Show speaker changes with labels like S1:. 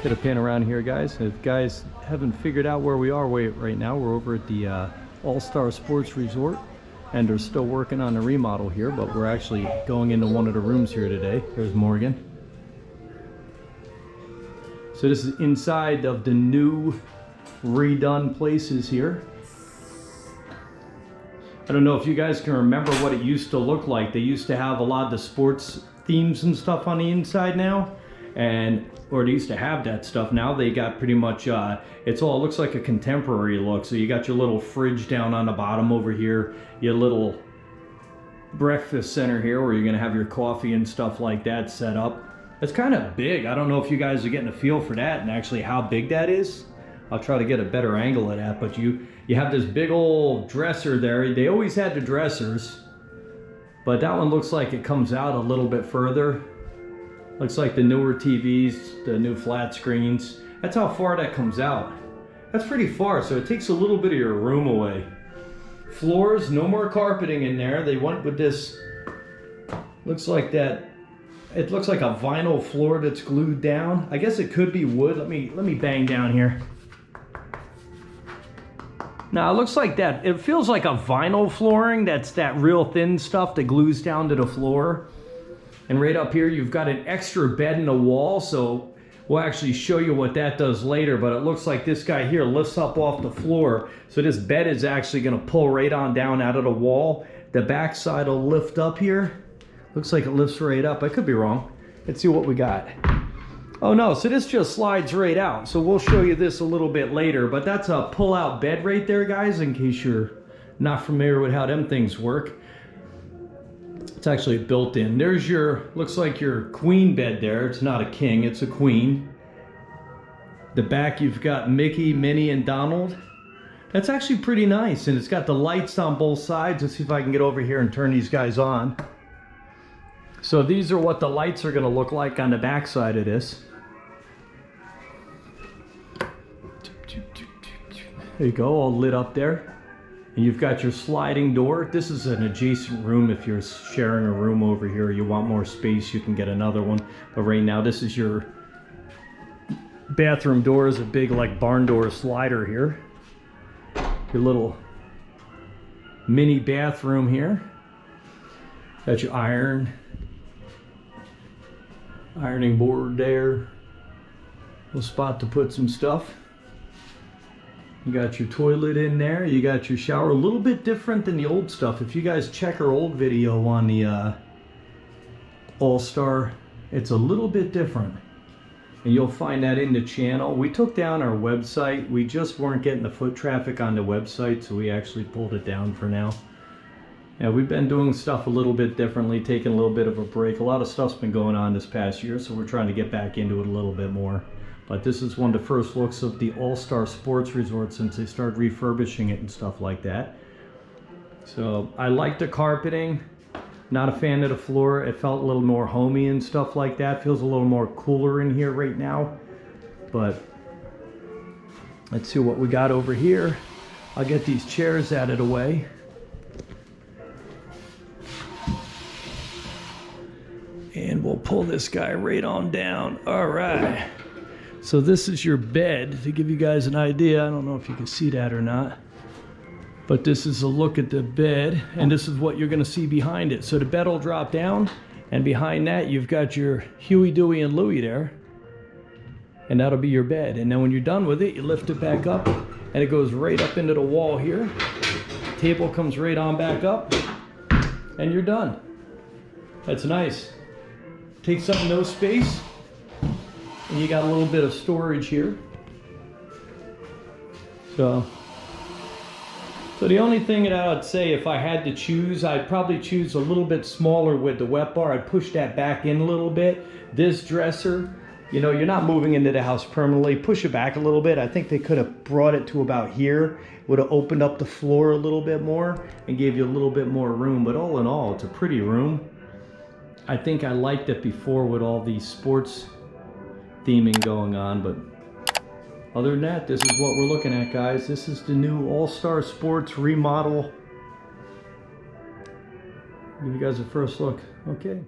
S1: Get a pan around here, guys. If you guys haven't figured out where we are right now, we're over at the All-Star Sports Resort, and they're still working on the remodel here, but we're actually going into one of the rooms here today. There's Morgan. So this is inside of the new redone places here. I don't know if you guys can remember what it used to look like. They used to have a lot of the sports themes and stuff on the inside now, or they used to have that stuff. Now they got pretty much, it looks like a contemporary look. So you got your little fridge down on the bottom over here, your little breakfast center here where you're gonna have your coffee and stuff like that set up. It's kind of big. I don't know if you guys are getting a feel for that and actually how big that is. I'll try to get a better angle of that, but you have this big old dresser there. They always had the dressers, but that one looks like it comes out a little bit further. Looks like the newer TVs, the new flat screens. That's how far that comes out. That's pretty far, so it takes a little bit of your room away. Floors, no more carpeting in there. They went with this, looks like that, it looks like a vinyl floor that's glued down. I guess it could be wood. Let me bang down here. Now it looks like that, it feels like a vinyl flooring. That's that real thin stuff that glues down to the floor. And right up here, you've got an extra bed in the wall, so we'll actually show you what that does later, but it looks like this guy here lifts up off the floor. So this bed is actually gonna pull right on down out of the wall. The back side will lift up here. Looks like it lifts right up. I could be wrong. Let's see what we got. Oh no, so this just slides right out. So we'll show you this a little bit later, but that's a pull-out bed right there, guys, in case you're not familiar with how them things work. It's actually built in. There's your, looks like your queen bed there. It's not a king, it's a queen. The back you've got Mickey, Minnie, and Donald. That's actually pretty nice, and it's got the lights on both sides. Let's see if I can get over here and turn these guys on. So these are what the lights are gonna look like on the back side of this. There you go, all lit up there. And you've got your sliding door. This is an adjacent room. If you're sharing a room over here, you want more space, you can get another one. But right now, this is your bathroom door. Is a big like barn door slider here. Your little mini bathroom here. Got your ironing board there. Little spot to put some stuff. You got your toilet in there. You got your shower. A little bit different than the old stuff. If you guys check our old video on the All-Star, it's a little bit different. And you'll find that in the channel. We took down our website. We just weren't getting the foot traffic on the website, so we actually pulled it down for now. Yeah, we've been doing stuff a little bit differently, taking a little bit of a break. A lot of stuff's been going on this past year, so we're trying to get back into it a little bit more. But this is one of the first looks of the All-Star Sports Resort since they started refurbishing it and stuff like that. So I like the carpeting. Not a fan of the floor. It felt a little more homey and stuff like that. Feels a little more cooler in here right now. But let's see what we got over here. I'll get these chairs out of the way. And we'll pull this guy right on down. All right. So this is your bed, to give you guys an idea. I don't know if you can see that or not, but this is a look at the bed, and this is what you're gonna see behind it. So the bed will drop down, and behind that you've got your Huey, Dewey, and Louie there, and that'll be your bed. And then when you're done with it, you lift it back up, and it goes right up into the wall here. Table comes right on back up, and you're done. That's nice. Takes up no space. And you got a little bit of storage here. So the only thing that I would say, if I had to choose, I'd probably choose a little bit smaller with the wet bar. I'd push that back in a little bit. This dresser, you know, you're not moving into the house permanently. Push it back a little bit. I think they could have brought it to about here. Would have opened up the floor a little bit more and gave you a little bit more room. But all in all, it's a pretty room. I think I liked it before with all these sports theming going on, but other than that, this is what we're looking at, guys. This is the new All-Star Sports remodel. Give you guys a first look. Okay.